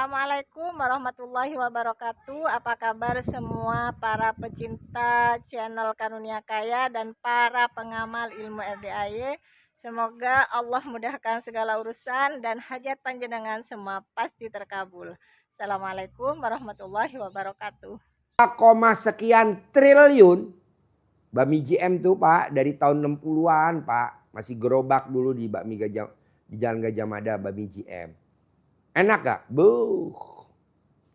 Assalamualaikum warahmatullahi wabarakatuh. Apa kabar semua para pecinta channel Karunia Kaya dan para pengamal ilmu RDAY? Semoga Allah mudahkan segala urusan dan hajat panjenengan semua pasti terkabul. Assalamualaikum warahmatullahi wabarakatuh. Sekian triliun bakmi JM tuh Pak dari tahun 60-an Pak. Masih gerobak dulu di di Jalan Gajah Mada bakmi JM. Enak gak?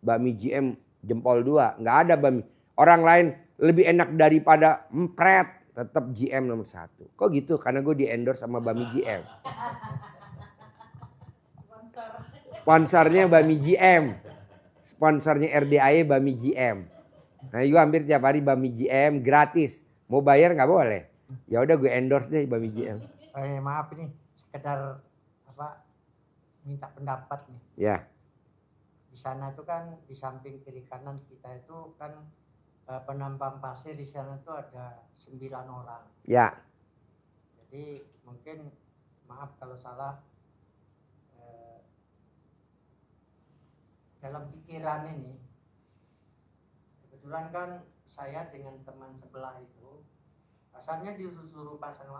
Bakmi JM jempol 2. Nggak ada bakmi. Orang lain lebih enak daripada empret. Tetap JM nomor 1. Kok gitu? Karena gue di endorse sama bakmi JM. Sponsornya bakmi JM. Sponsornya RDAY bakmi JM. Nah gue hampir tiap hari bakmi JM gratis. Mau bayar nggak boleh. Ya udah gue endorse deh bakmi JM. Maaf nih, sekedar minta pendapat nih. Ya. Di sana itu kan di samping kiri kanan kita itu kan penambang pasir di sana itu ada 9 orang. Ya. Jadi mungkin maaf kalau salah dalam pikiran ini. Kebetulan kan saya dengan teman sebelah itu asalnya disuruh pasang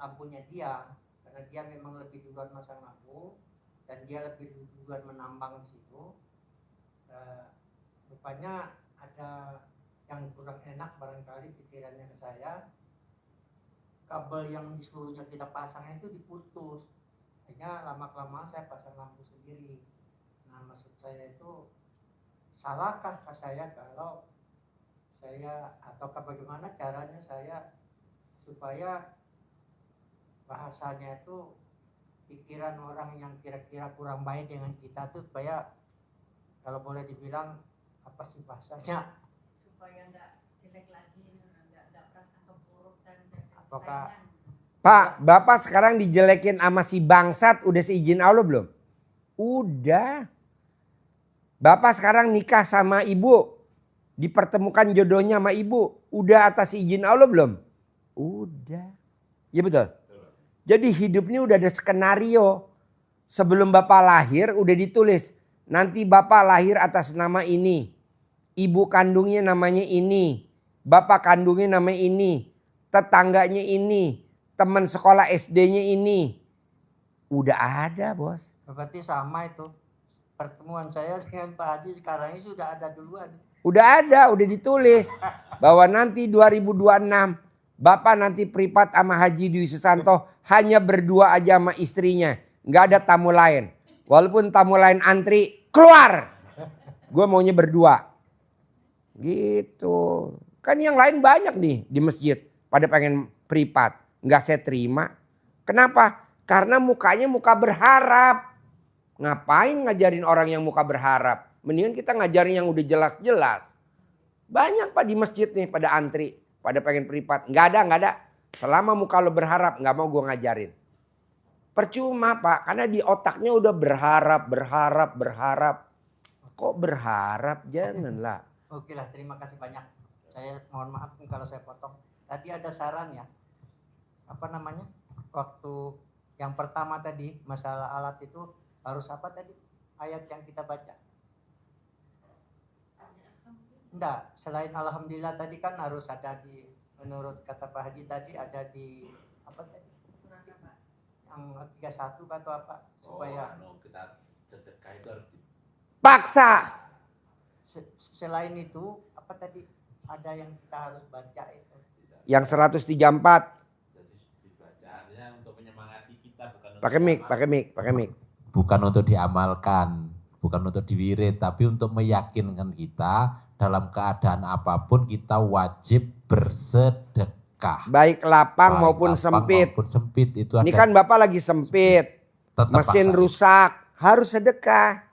lampunya dia karena dia memang lebih duluan masang lampu. Dan dia lebih duluan menambang di situ. Rupanya ada yang kurang enak barangkali pikirannya ke saya. Kabel yang disuruhnya kita pasang itu diputus. Akhirnya lama-kelamaan saya pasang lampu sendiri. Nah maksud saya itu salahkah saya kalau saya ataukah bagaimana caranya saya supaya bahasanya itu pikiran orang yang kira-kira kurang baik dengan kita tuh supaya kalau boleh dibilang apa sih bahasanya supaya nggak jelek lagi, nggak prasangka buruk dan apakah Pak, Bapak sekarang dijelekin sama si bangsat udah seizin Allah belum? Udah. Bapak sekarang nikah sama ibu, dipertemukan jodohnya sama ibu, udah atas izin Allah belum? Udah. Ya betul. Jadi hidupnya udah ada skenario. Sebelum Bapak lahir udah ditulis. Nanti Bapak lahir atas nama ini. Ibu kandungnya namanya ini. Bapak kandungnya namanya ini. Tetangganya ini. Teman sekolah SD-nya ini. Udah ada bos. berarti sama itu pertemuan saya dengan Pak Haji sekarang ini sudah ada duluan. Udah ada, udah ditulis. Bahwa nanti 2026 Bapak nanti privat sama Haji Dwi Susanto hanya berdua aja sama istrinya. Nggak ada tamu lain. Walaupun tamu lain antri, keluar. Gue maunya berdua. Gitu. Kan yang lain banyak nih di masjid. Pada pengen privat. Nggak saya terima. Kenapa? Karena mukanya muka berharap. Ngapain ngajarin orang yang muka berharap? Mendingan kita ngajarin yang udah jelas-jelas. Banyak Pak di masjid nih pada antri. Pada pengen privat. Nggak ada. Selama muka lo berharap nggak mau gue ngajarin. Percuma Pak. Karena di otaknya udah berharap. Kok berharap? Janganlah. Oke lah, terima kasih banyak. Saya mohon maaf nih kalau saya potong. Tadi ada saran ya. Apa namanya? Waktu yang pertama tadi masalah alat itu harus apa tadi? Ayat yang kita baca. Enggak, selain alhamdulillah tadi kan harus ada di menurut kata Pak Haji tadi ada di apa tadi? Yang 31 atau apa supaya kita sedekah itu harus Paksa. Selain itu apa tadi ada yang kita harus baca itu. Yang 134. jadi dibacaannya untuk menyemangati kita bukan Pakai mic. bukan untuk diamalkan, bukan untuk diwirid, tapi untuk meyakinkan kita dalam keadaan apapun kita wajib bersedekah. Baik lapang maupun sempit. Itu Ini ada, kan Bapak lagi sempit. tetap Mesin paksa. rusak. Harus sedekah.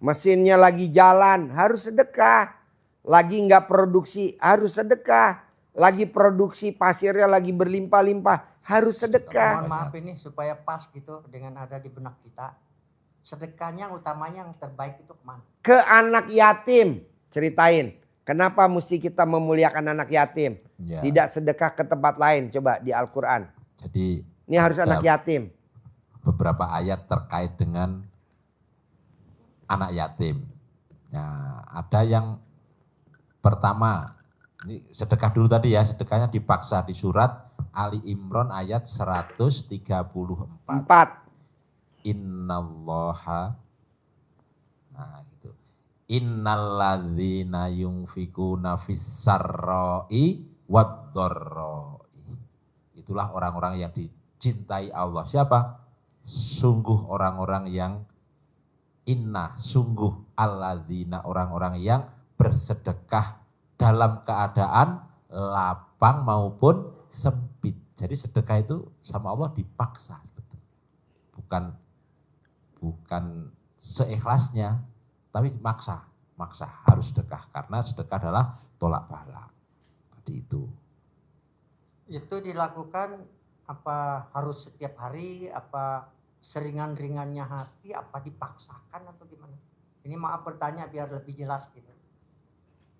Mesinnya lagi jalan. Harus sedekah. Lagi nggak produksi. Harus sedekah. Lagi produksi pasirnya lagi berlimpah-limpah. Harus sedekah. Mohon maaf ini supaya pas gitu dengan ada di benak kita. Sedekahnya utamanya yang terbaik itu kemana? Ke anak yatim. Ceritain. Kenapa mesti kita memuliakan anak yatim? Ya, Tidak sedekah ke tempat lain. Coba di Al-Quran. jadi Ini harus ada anak yatim. beberapa ayat terkait dengan anak yatim. Nah, ada yang pertama, ini sedekah dulu tadi ya, sedekahnya dipaksa di surat Ali Imran ayat 134. 4. Innallaha, nah gitu. Innalladzina yunfikuna fis-sarra'i wad-dharra'i. Itulah orang-orang yang dicintai Allah. Siapa? Sungguh orang-orang yang sungguh alladzina, orang-orang yang bersedekah dalam keadaan lapang maupun sempit. Jadi sedekah itu sama Allah dipaksa, bukan seikhlasnya, tapi maksa harus sedekah karena sedekah adalah tolak bala. Tadi itu. Itu dilakukan apa harus setiap hari, apa seringan-ringannya hati, apa dipaksakan atau gimana? Ini maaf bertanya biar lebih jelas gitu.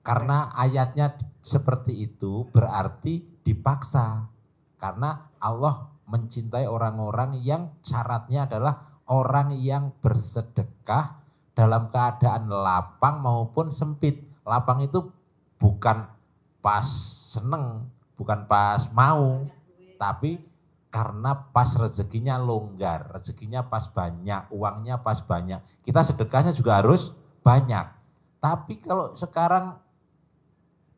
Karena ayatnya seperti itu berarti dipaksa. Karena Allah mencintai orang-orang yang syaratnya adalah orang yang bersedekah dalam keadaan lapang maupun sempit. Lapang itu bukan pas seneng, bukan pas mau, tapi karena pas rezekinya longgar, rezekinya pas banyak, uangnya pas banyak. Kita sedekahnya juga harus banyak. Tapi kalau sekarang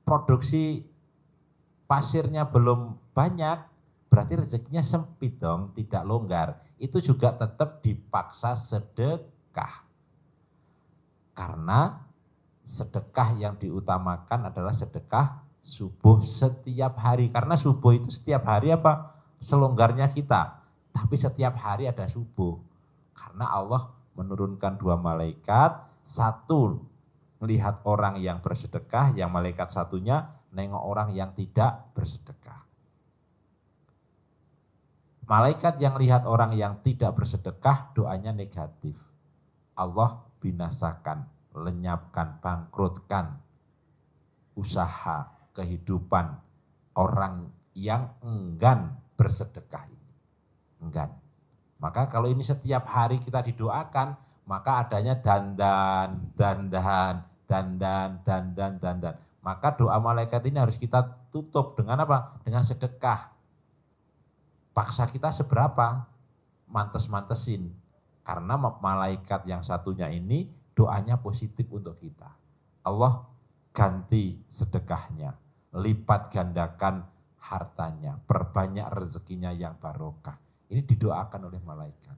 produksi pasirnya belum banyak, berarti rezekinya sempit dong, tidak longgar. Itu juga tetap dipaksa sedekah. Karena sedekah yang diutamakan adalah sedekah subuh setiap hari. Karena subuh itu setiap hari apa? Selonggarnya kita. Tapi setiap hari ada subuh. Karena Allah menurunkan 2 malaikat, satu melihat orang yang bersedekah, yang malaikat satunya nengok orang yang tidak bersedekah. Malaikat yang lihat orang yang tidak bersedekah, doanya negatif. Allah binasakan, lenyapkan, bangkrutkan usaha, kehidupan orang yang enggan bersedekah ini. Enggan. Maka kalau ini setiap hari kita didoakan, maka adanya dandan. Maka doa malaikat ini harus kita tutup dengan apa? Dengan sedekah. Paksa kita seberapa? Mantes-mantesin. Karena malaikat yang satunya ini doanya positif untuk kita. Allah ganti sedekahnya, lipat gandakan hartanya, perbanyak rezekinya yang barokah. Ini didoakan oleh malaikat.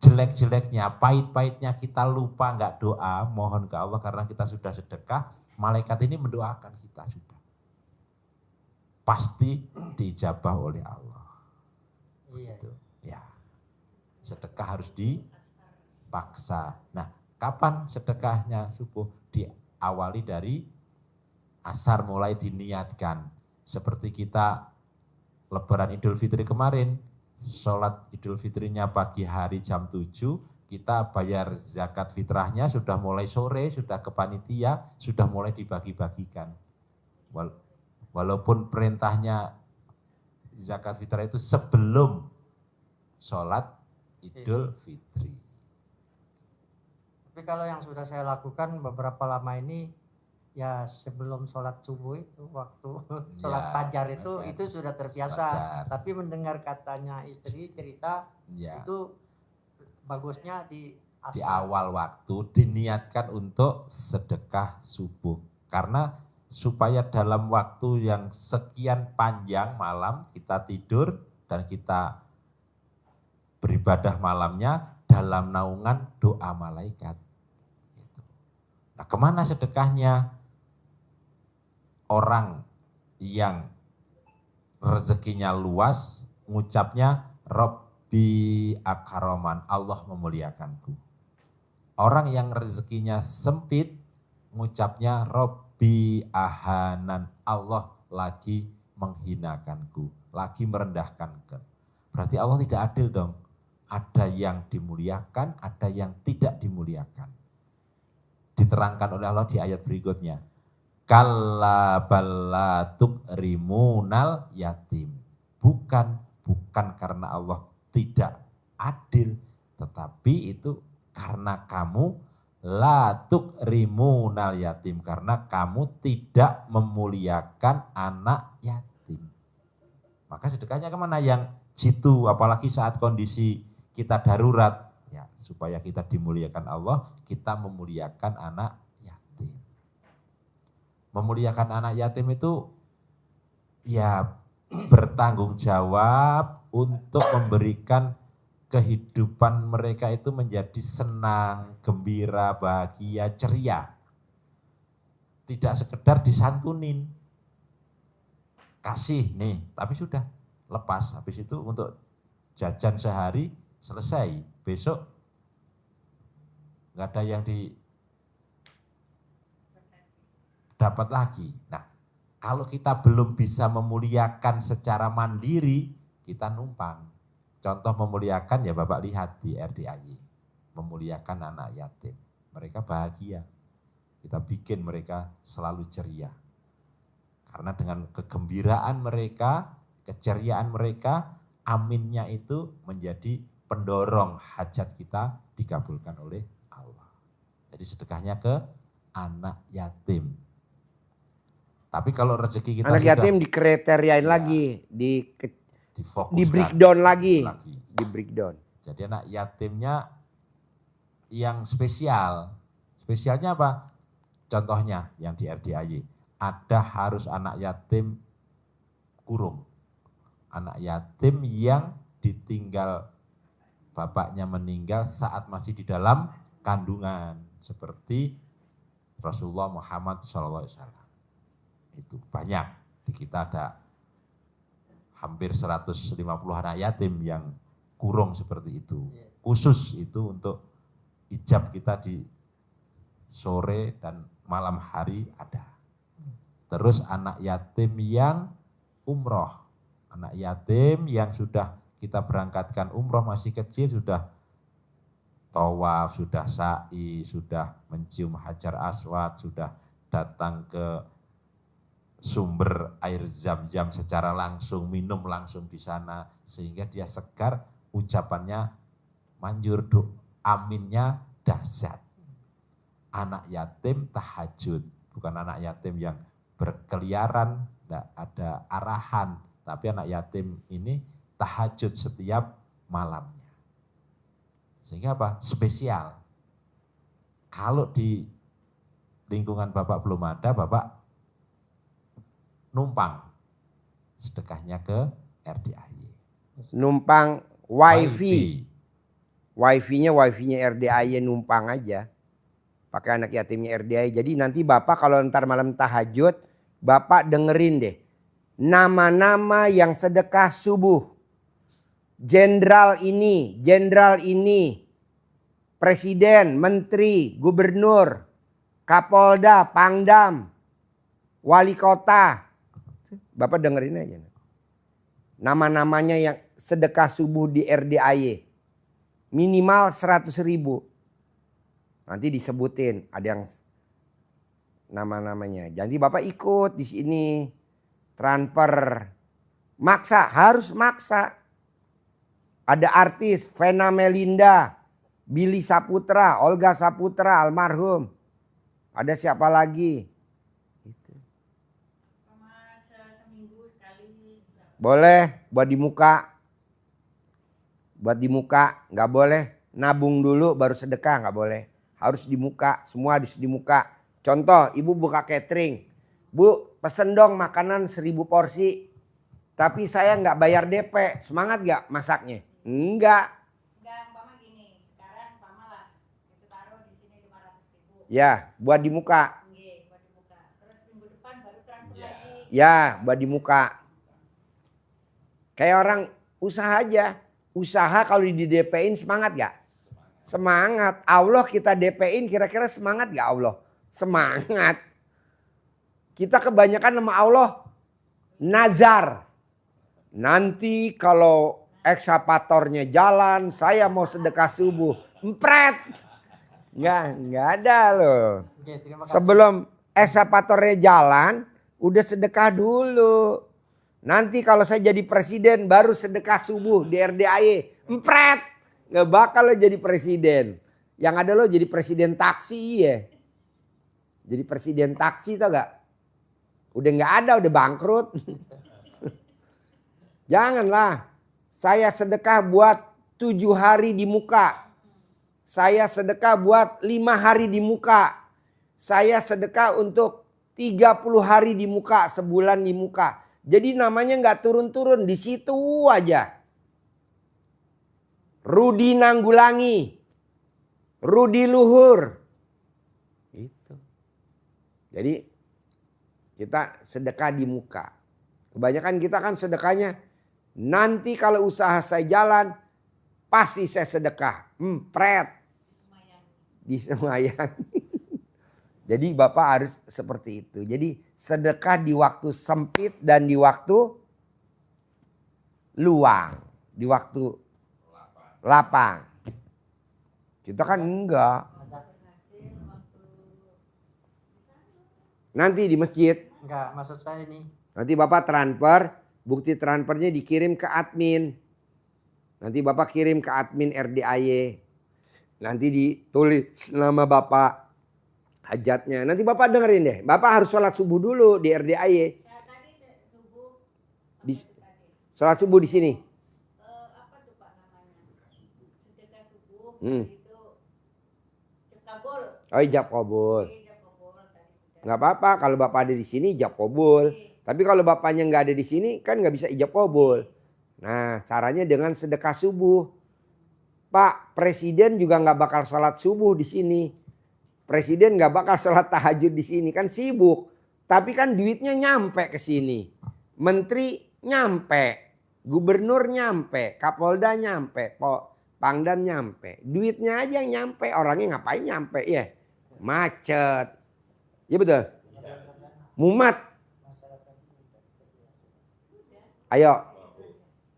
Jelek-jeleknya, pahit-pahitnya kita lupa nggak doa, mohon ke Allah karena kita sudah sedekah, malaikat ini mendoakan kita sudah. Pasti diijabah oleh Allah. Iya. Gitu. Ya. Sedekah harus dipaksa. Nah, kapan sedekahnya subuh? Diawali dari asar mulai diniatkan. Seperti kita Lebaran Idul Fitri kemarin, sholat Idul Fitrinya pagi hari jam 7, kita bayar zakat fitrahnya sudah mulai sore, sudah ke panitia, sudah mulai dibagi-bagikan. Walaupun perintahnya zakat fitrah itu sebelum sholat Idul Fitri. Tapi kalau yang sudah saya lakukan beberapa lama ini, ya sebelum sholat subuh itu, waktu sholat fajar itu sudah terbiasa. Fajar. Tapi mendengar katanya istri cerita, itu bagusnya di awal waktu diniatkan untuk sedekah subuh. Karena supaya dalam waktu yang sekian panjang malam kita tidur dan kita beribadah malamnya dalam naungan doa malaikat. Nah, kemana sedekahnya? Orang yang rezekinya luas, ngucapnya Rabbi akroman, Allah memuliakanku. Orang yang rezekinya sempit, ngucapnya Rabbi ahanan, Allah lagi menghinakanku, lagi merendahkanku. Berarti Allah tidak adil dong. Ada yang dimuliakan, ada yang tidak dimuliakan. Diterangkan oleh Allah di ayat berikutnya. Kalla balla tukrimunal yatim. Bukan karena Allah tidak adil, tetapi itu Karena kamu la tukrimunal yatim, karena kamu tidak memuliakan anak yatim. Maka sedekahnya kemana? Yang jitu, apalagi saat kondisi kita darurat. Ya, supaya kita dimuliakan Allah, kita memuliakan anak yatim. Memuliakan anak yatim itu ya bertanggung jawab untuk memberikan kehidupan mereka itu menjadi senang, gembira, bahagia, ceria. Tidak sekedar disantunin. Kasih nih, tapi sudah lepas. Habis itu untuk jajan sehari selesai. Besok nggak ada yang didapat lagi. Nah, kalau kita belum bisa memuliakan secara mandiri, kita numpang. Contoh memuliakan ya Bapak lihat di RDAY, memuliakan anak yatim. Mereka bahagia, kita bikin mereka selalu ceria. Karena dengan kegembiraan mereka, keceriaan mereka, aminnya itu menjadi pendorong hajat kita dikabulkan oleh Allah. Jadi sedekahnya ke anak yatim. Tapi kalau rezeki kita Anak yatim dikriteriain lagi, difokuskan, di breakdown lagi. Di breakdown. Jadi anak yatimnya yang spesial. Spesialnya apa? Contohnya yang di RDAY. Ada harus anak yatim kurung. Anak yatim yang ditinggal bapaknya meninggal saat masih di dalam kandungan. Seperti Rasulullah Muhammad SAW. Itu banyak. Di kita ada hampir 150 anak yatim yang kurung seperti itu. Khusus itu untuk ijab kita di sore dan malam hari ada. Terus anak yatim yang umroh. Anak yatim yang sudah kita berangkatkan umroh masih kecil, sudah tawaf, sudah sa'i, sudah mencium hajar aswad, sudah datang ke sumber air zam-zam secara langsung, minum langsung di sana, sehingga dia segar, ucapannya manjur, aminnya dahsyat. Anak yatim tahajud, bukan anak yatim yang berkeliaran, tidak ada arahan, tapi anak yatim ini tahajud setiap malamnya. Sehingga apa? Spesial. Kalau di lingkungan Bapak belum ada, Bapak numpang sedekahnya ke RDAY. Numpang wifi. Wifi-nya RDAY numpang aja. Pakai anak yatimnya RDAY. Jadi nanti Bapak kalau ntar malam tahajud, Bapak dengerin deh. Nama-nama yang sedekah subuh. Jenderal ini, presiden, menteri, gubernur, kapolda, pangdam, wali kota. Bapak dengerin aja. Nama-namanya yang sedekah subuh di RDAY. Minimal 100.000. Nanti disebutin, ada yang nama-namanya. Jadi Bapak ikut di sini. Transfer. Maksa, harus maksa. Ada artis, Vena Melinda, Billy Saputra, Olga Saputra, almarhum. Ada siapa lagi? Seminggu sekali. Boleh buat di muka. Buat di muka, nggak boleh nabung dulu baru sedekah, nggak boleh. Harus di muka, semua harus di muka. Contoh, ibu buka catering. Bu, pesen dong makanan 1000 porsi. Tapi saya nggak bayar DP, semangat nggak masaknya? Enggak. Enggak, umpama gini, sekarang umpama lah, itu taruh di sini 500.000. Ya, buat di muka. Oke, buat dibuka. Terus minggu depan baru transfer lagi. Ya, buat di muka. Kayak orang usaha aja. Usaha kalau di DP-in semangat gak? Semangat. Allah kita DP-in kira-kira semangat gak Allah? Semangat. Kita kebanyakan sama Allah nazar. Nanti kalau ekskavatornya jalan, saya mau sedekah subuh. Empret. Nggak ada loh. Oke, terima kasih. Sebelum ekskavatornya jalan, udah sedekah dulu. Nanti kalau saya jadi presiden, baru sedekah subuh di RDAY. Empret. Nggak bakal lo jadi presiden. Yang ada lo jadi presiden taksi ya. Jadi presiden taksi tau gak? Udah gak ada, udah bangkrut. Janganlah. Saya sedekah buat 7 hari di muka. Saya sedekah buat 5 hari di muka. Saya sedekah untuk 30 hari di muka, sebulan di muka. Jadi namanya gak turun-turun, di situ aja. Rudi Nanggulangi. Rudi Luhur. Itu. Jadi kita sedekah di muka. Kebanyakan kita kan sedekahnya nanti kalau usaha saya jalan pasti saya sedekah. Pret. Disemayani. Jadi Bapak harus seperti itu. Jadi sedekah di waktu sempit dan di waktu luang. Di waktu lapang. Kita kan enggak. Nanti di masjid. Enggak, maksud saya nih. Nanti Bapak transfer, bukti transfernya dikirim ke admin. Nanti Bapak kirim ke admin RDAY. Nanti ditulis nama Bapak, hajatnya. Nanti Bapak dengerin deh. Bapak harus sholat subuh dulu di RDAY. Ya, tadi subuh. Sholat subuh di sini. Apa tuh Pak namanya? Sedekah subuh. Hmm. Itu kabul. Oh, ijab kabul. Ijab kabul tadi sudah. Nggak apa-apa kalau Bapak ada di sini ijab kabul. Tapi kalau Bapaknya nggak ada di sini kan nggak bisa ijab kabul. Nah caranya dengan sedekah subuh. Pak Presiden juga nggak bakal sholat subuh di sini. Presiden nggak bakal sholat tahajud di sini, kan sibuk. Tapi kan duitnya nyampe ke sini. Menteri nyampe, gubernur nyampe, kapolda nyampe, pangdam nyampe. Duitnya aja yang nyampe, orangnya ngapain nyampe ya? Macet. Iya betul. Mumat. Ayo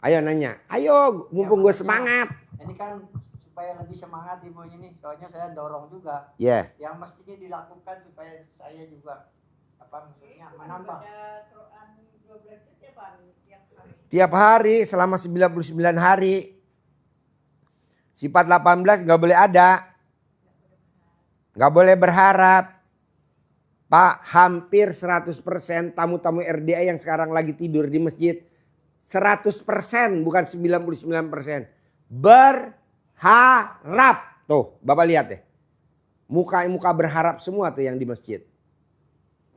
nanya. Ayo mumpung gue semangat. Ini kan supaya lebih semangat ibu ini, soalnya saya dorong juga. Ya. Yeah. Yang mestinya dilakukan supaya saya juga maksudnya menambah. Tiap hari selama 99 hari. Sifat 18 nggak boleh ada. Nggak boleh berharap. Pak, hampir 100% tamu-tamu RDA yang sekarang lagi tidur di masjid 100%, bukan 99%. Berharap. Tuh, Bapak lihat deh. Muka berharap semua tuh yang di masjid.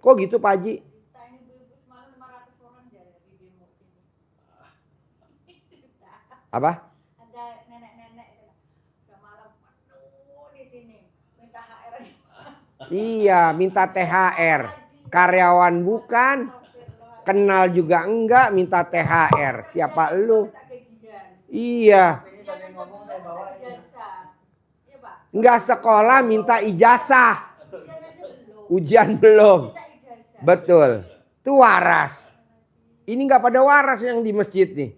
Kok gitu Pak Haji? Apa? Ada nenek-nenek semalam penuh di sini minta HR. Iya, minta THR. Karyawan bukan, kenal juga enggak, minta THR. Siapa lu? Iya. Enggak sekolah minta ijazah. Ujian belum. Betul. Itu waras. Ini enggak pada waras yang di masjid nih.